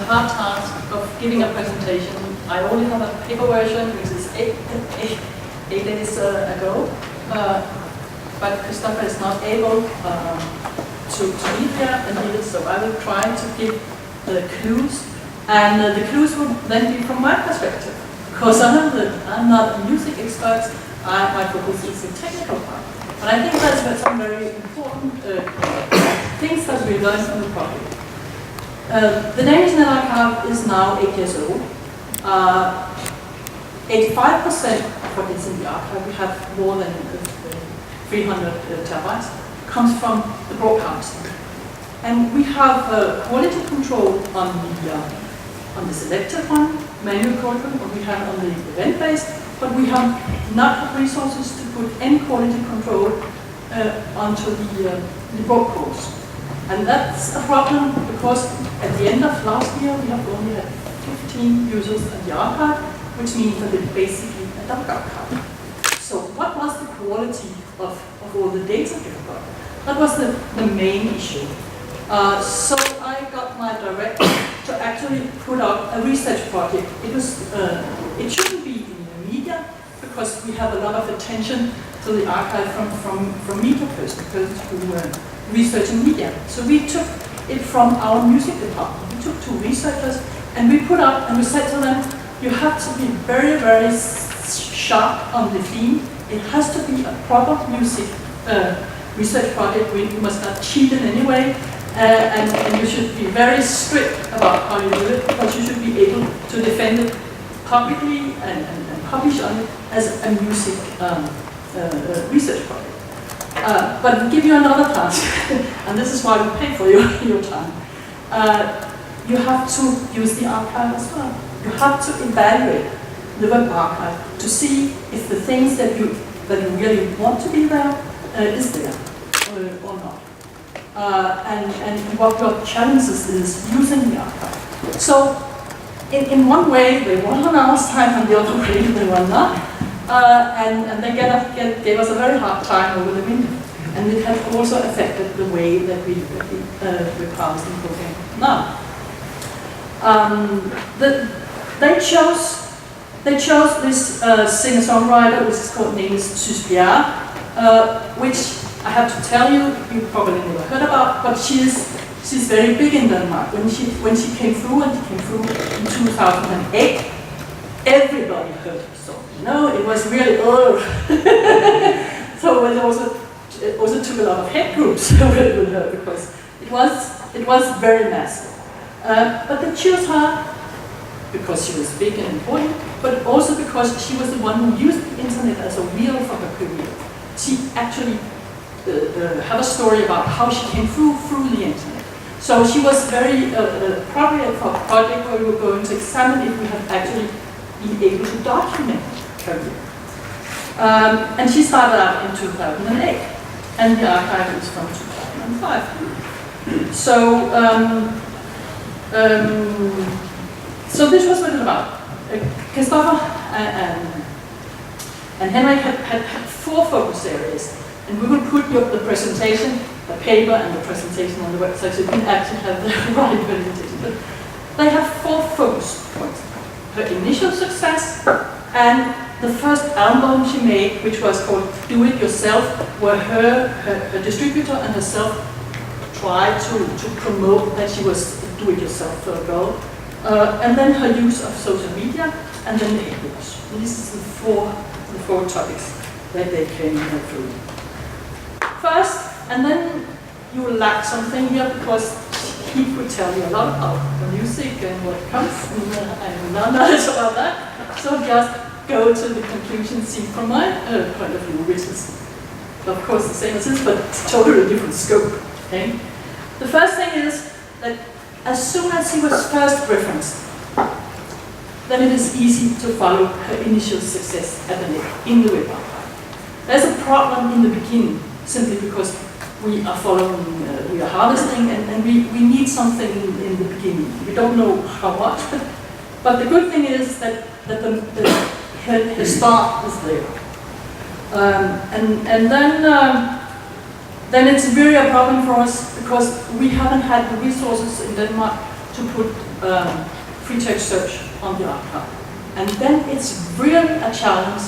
hard task of giving a presentation. I only have a paper version, which is eight days ago, but Christopher is not able to be here and read it, so I will try to give the clues, and the clues will then be from my perspective, because I'm not a music expert. My focus is the technical part, but I think that's some very important things that we learned from the project. The Danish Net Archive is now 8 years old. 85% of what is in the archive, we have more than 300 terabytes, comes from the broadcasting. And we have quality control on the selected one, manual quality control, we have on the event-based, but we have not had resources to put any quality control onto the broadcast. And that's a problem because at the end of last year we have only had 15 users in the archive, which means that it's basically a dark archive. So what was the quality of all the data we got? That was the main issue. So I got my director to actually put up a research project. It shouldn't be in the media because we have a lot of attention to the archive from media persons who were researching media. So we took it from our music department. We took 2 researchers and we put up and we said to them, you have to be very, very sharp on the theme. It has to be a proper music research project. We must not cheat in any way. And you should be very strict about how you do it, because you should be able to defend it publicly and publish on it as a music research project. But we give you another task, and this is why we pay for your time. You have to use the archive as well. You have to evaluate the web archive to see if the things that you really want to be there is there or not. And what your challenges is using the archive. So in one way they were on our side, and the other way they were not. And they gave us a very hard time over the winter. And it has also affected the way that we repass the program now. They chose this singer-songwriter, which is called name is Sysbjerg, which I have to tell you, you probably never heard about, but she's very big in Denmark. When she came through, and she came through in 2008, everybody heard her song. You know, it was really so it also took a lot of head groups with her because it was very massive. But they chose her because she was big and important, but also because she was the one who used the internet as a wheel for her career. She actually have a story about how she came through the internet. So she was very appropriate for a project where we were going to examine if we had actually been able to document her career. And she started out in 2008, and the archive is from 2005. So, so this was what it was about. Christopher and Henrik had 4 focus areas. And we will put the presentation, the paper and the presentation on the website so you can actually have the right presentation. But they have 4 focus points. Her initial success and the first album she made, which was called Do It Yourself, where her distributor and herself tried to promote that she was a do-it-yourself girl. And then her use of social media, and then the e-books. These are the four topics that they came through. First, and then you will lack something here because he could tell you a lot about the music and what comes, and no knowledge about that. So just go to the conclusion seen from my point of view, which is of course the same as this, but it's totally different scope. Okay? The first thing is that as soon as he was first referenced, then it is easy to follow her initial success at the net in the web archive. There's a problem in the beginning, simply because we are following, we are harvesting, and we need something in the beginning. We don't know how much, but the good thing is that the start is there. And then it's really a problem for us because we haven't had the resources in Denmark to put free text search on the archive. And then it's really a challenge,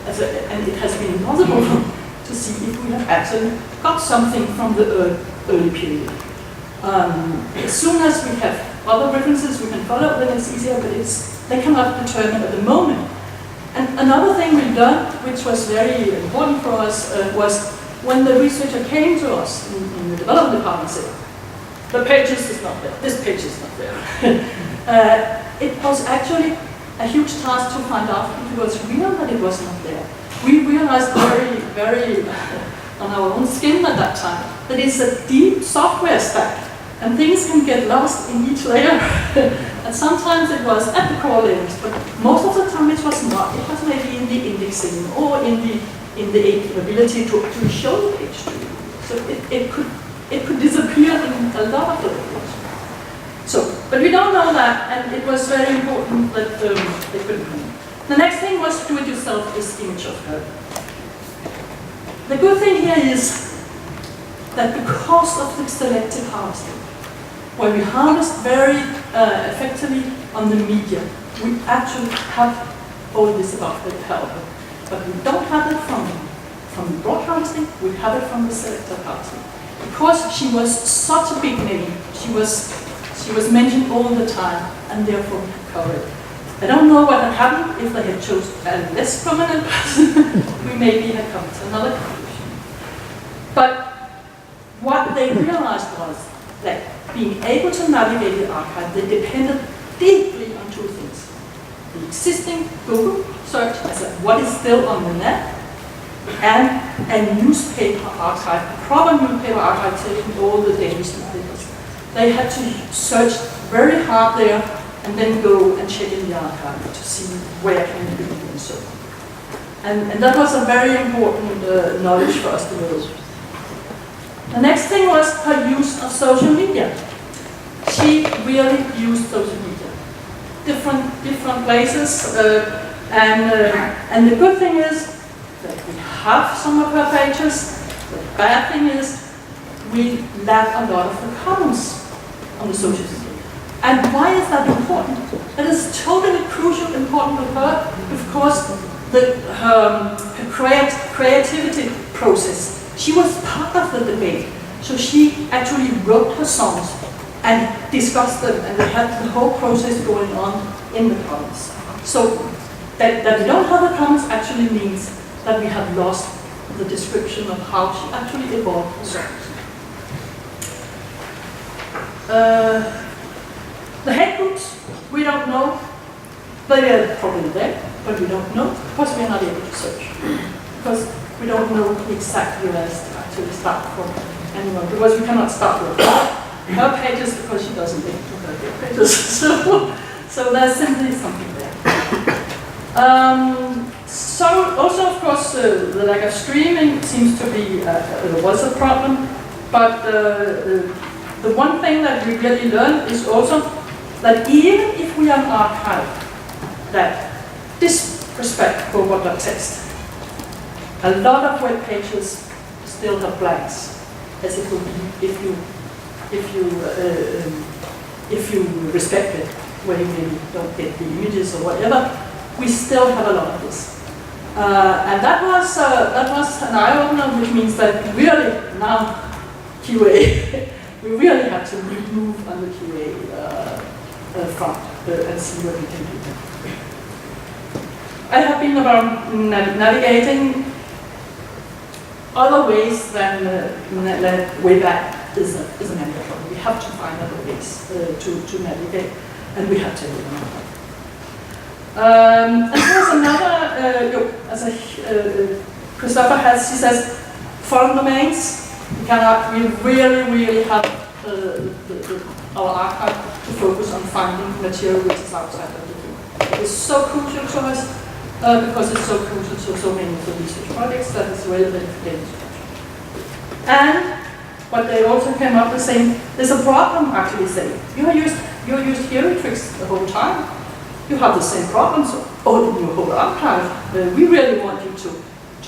and it has been impossible to see if we have actually got something from the early period. As soon as we have other references we can follow, then it's easier, but they cannot determine at the moment. And another thing we learned, which was very important for us, was when the researcher came to us in the development department and said, the pages is not there, this page is not there. It was actually a huge task to find out if it was real that it was not there. We realized very on our own skin at that time that it's a deep software stack and things can get lost in each layer. And sometimes it was at the core layers, but most of the time it was not. It was maybe in the indexing or in the ability to show the page to you. So it could disappear in a lot of the layers. So, but we don't know that, and it was very important that they couldn't come. The next thing was do it yourself, this image of her. The good thing here is that because of the selective harvesting, where we harvest very effectively on the media, we actually have all this about the help. But we don't have it from the broad harvesting, we have it from the selective harvesting. Because she was such a big name, she was mentioned all the time, and therefore we covered it. I don't know what had happened if they had chosen a less prominent person. We maybe had come to another conclusion. But what they realized was that being able to navigate the archive, they depended deeply on two things. The existing Google search as what is still on the net, and a newspaper archive, a proper newspaper archive taking all the Danish newspapers. They had to search very hard there and then go and check in the archive to see where can it be and so on. And that was a very important knowledge for us to know. The next thing was her use of social media. She really used social media. Different places, and the good thing is that we have some of her pages. The bad thing is we lack a lot of the comments on the social media. And why is that important? It is totally crucial, important for her, because her creativity process. She was part of the debate, so she actually wrote her songs and discussed them, and they had the whole process going on in the comments. So that we don't have the comments actually means that we have lost the description of how she actually evolved the songs. The hate groups, we don't know. They are probably there, but we don't know because we are not able to search. Because we don't know exactly where to actually start from anyone, because we cannot start with her pages because she doesn't link to her pages. So there's simply something there. So also, of course, the lack of streaming seems to be was a problem. But the one thing that we really learned is also that even if we are an archive that disrespect forward.txt, a lot of web pages still have blanks, as it would be if you respect it, where you maybe don't get the images or whatever. We still have a lot of this, and that was an eye-opener, which means that really now QA we really have to move on the QA front and see what we can do. I have been about navigating other ways than way back is a mandatory. We have to find other ways to navigate, and we have to do them. And there's another, Christopher has, he says, foreign domains. We really have our archive to focus on finding material which is outside of the EU. It is so crucial to us because it's so crucial to so many of the research projects that is relevant for Danish. And what they also came up with saying, there's a problem actually saying, you used hearing tricks the whole time. You have the same problems all in your whole archive. We really want you to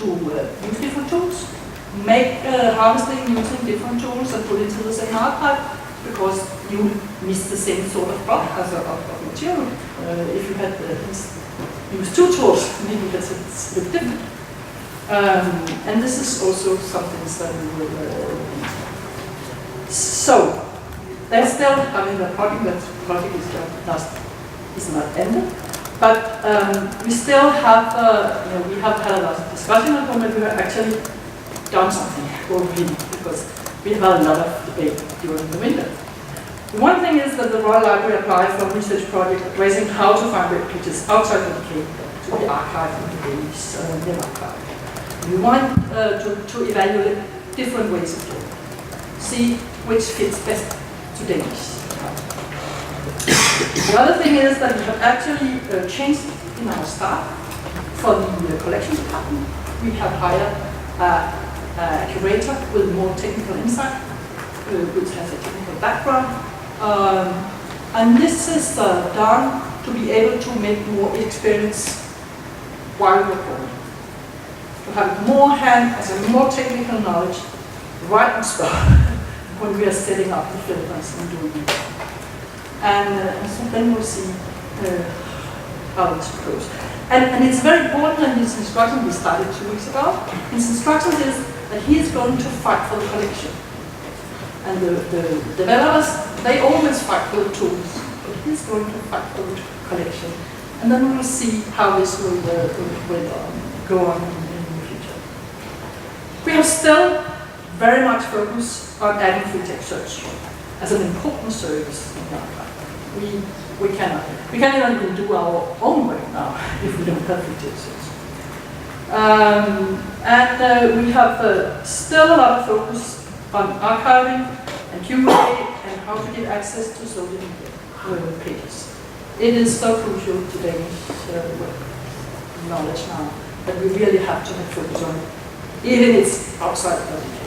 use different tools, make harvesting using different tools and put it into the same archive. because you miss the same sort of product as of material. If you had used two tools, maybe it's a bit different. And this is also something that we will. So there's still, I mean, the project is not ended, but we still have, we have had a lot of discussion at home, and we have actually done something already, because we have had a lot of debate during the winter. One thing is that the Royal Library applied for a research project addressing how to find web pages outside the UK to be archived in the Danish web archive. We want to evaluate different ways of doing it, see which fits best to Danish. The other thing is that we have actually changed in our staff for the collection department. We have hired a curator with more technical insight, which has a technical background. And this is done to be able to make more experience while recording. To have more more technical knowledge right on spot when we are setting up the filters and doing it. And so then we'll see how this goes. And it's very important in his instruction, we started 2 weeks ago. His instruction is that he is going to fight for the collection. And the developers, they always fight for the tools, but he's going to fight for the collection. And then we will see how this will go on in the future. We have still very much focused on adding free text search as an important service in the archive. We cannot even do our own work now if we don't have free text search. We have still a lot of focus on archiving and Q&A and how to get access to social media pages. It is so crucial to Danish knowledge now that we really have to have focus on it, even if it's outside of the UK.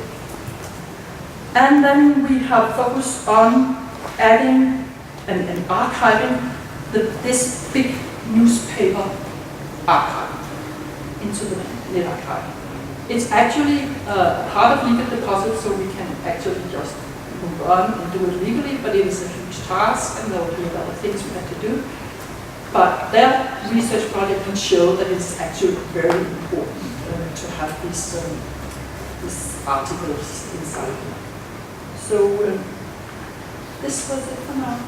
And then we have focused on adding and archiving this big newspaper archive into the net archive. It's actually part of legal deposit, so we can actually just move on and do it legally, but it is a huge task and there will be a lot of things we have to do. But their research project can show that it's actually very important to have these articles inside. So this was it for now.